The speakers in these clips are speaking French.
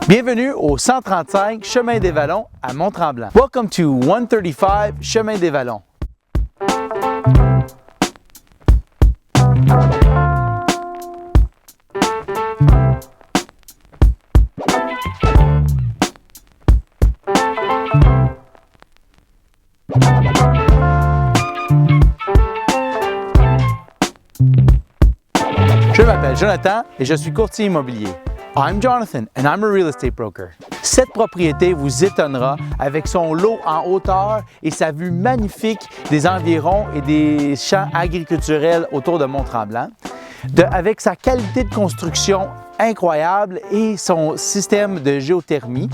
Bienvenue au 135 Chemin des Vallons à Mont-Tremblant. Welcome to 135 Chemin des Vallons. Je m'appelle Jonathan et je suis courtier immobilier. I'm Jonathan and I'm a real estate broker. Cette propriété vous étonnera avec son lot en hauteur et sa vue magnifique des environs et des champs agriculturels autour de Mont-Tremblant, avec sa qualité de construction incroyable et son système de géothermie,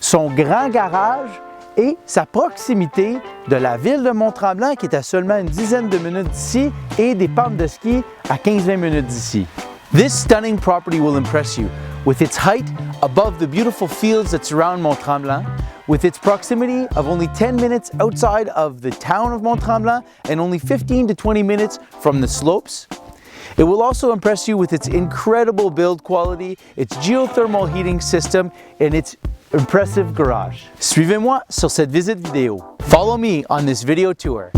son grand garage et sa proximité de la ville de Mont-Tremblant qui est à seulement une dizaine de minutes d'ici et des pentes de ski à 15-20 minutes d'ici. This stunning property will impress you with its height above the beautiful fields that surround Mont-Tremblant, with its proximity of only 10 minutes outside of the town of Mont-Tremblant and only 15 to 20 minutes from the slopes. It will also impress you with its incredible build quality, its geothermal heating system, and its impressive garage. Suivez-moi sur cette visite vidéo. Follow me on this video tour.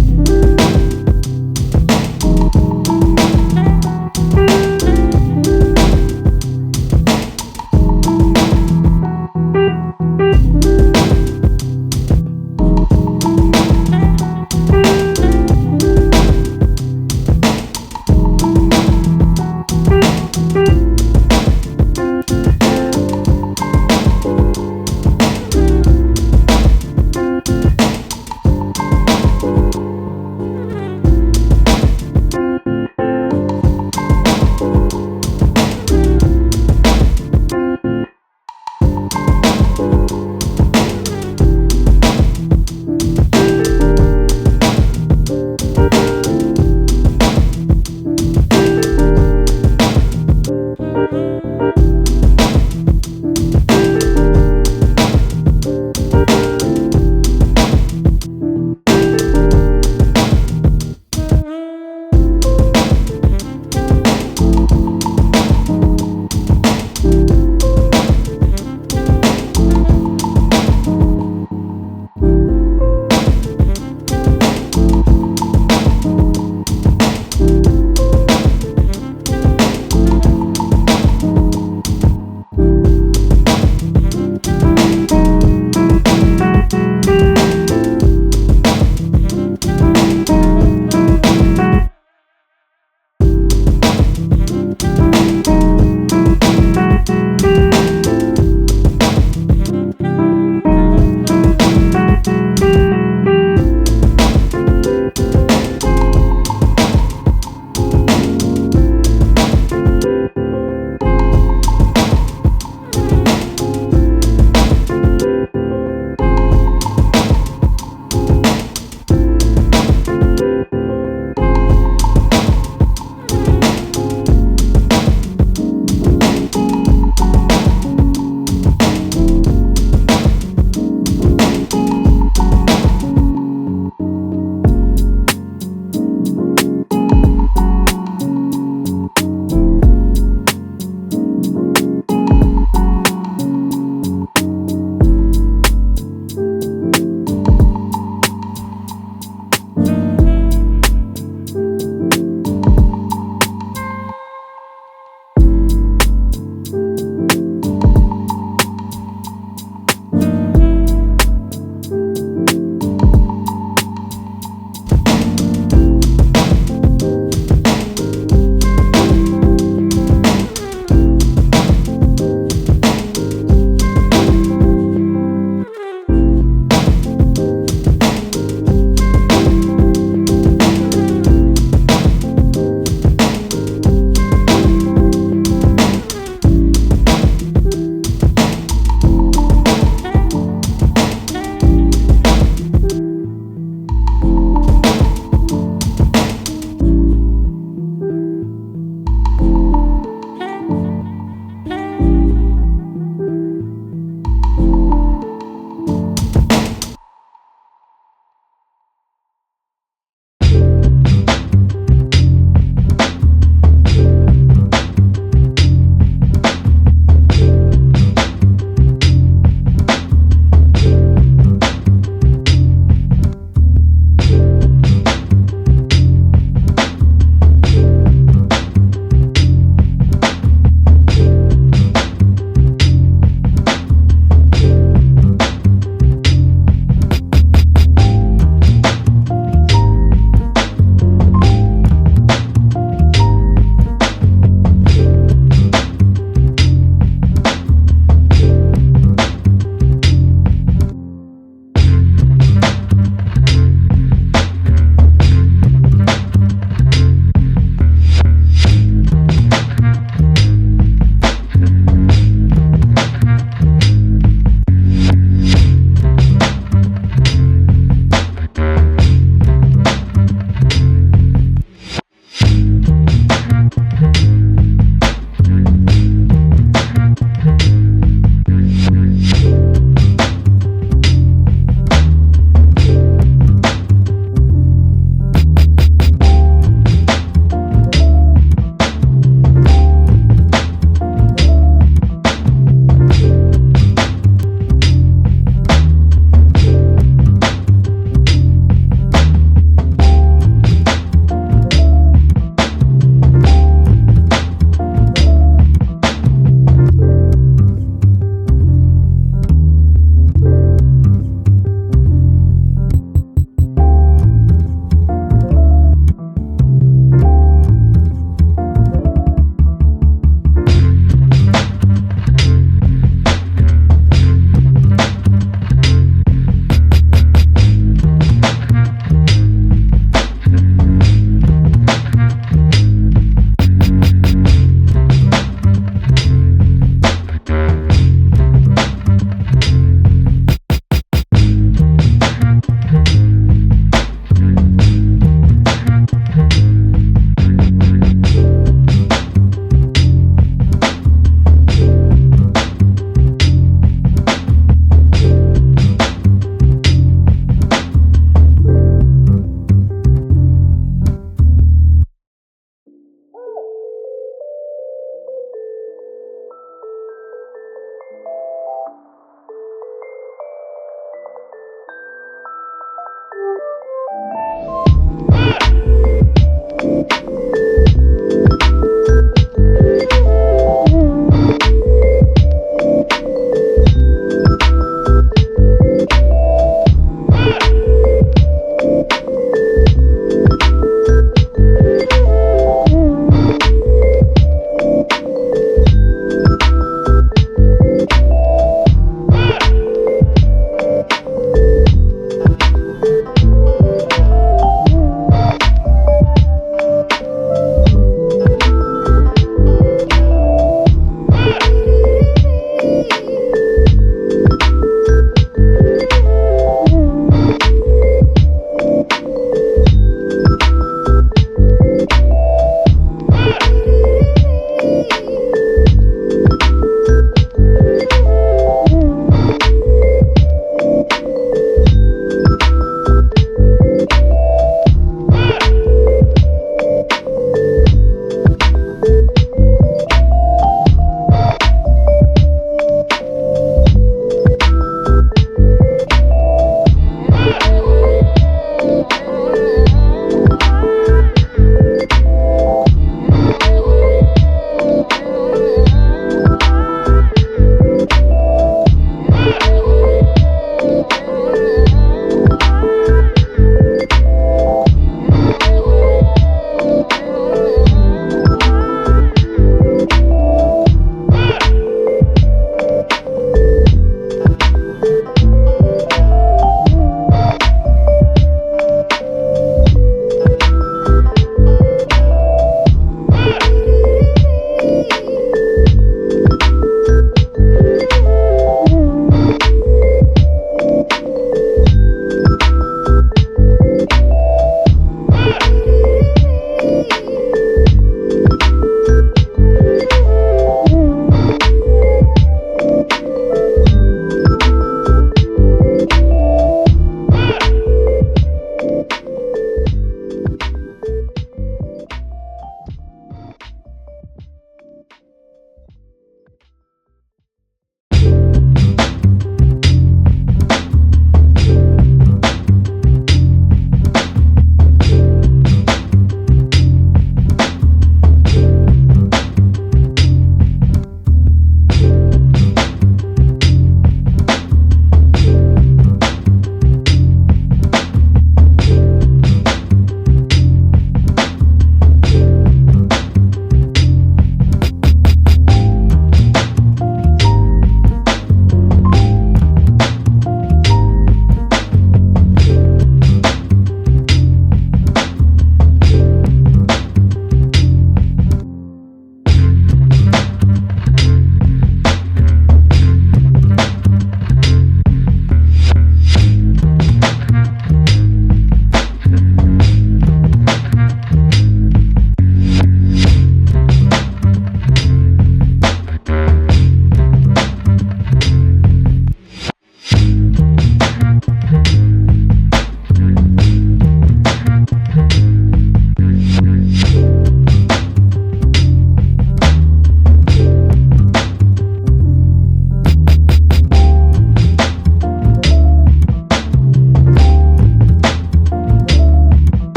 you.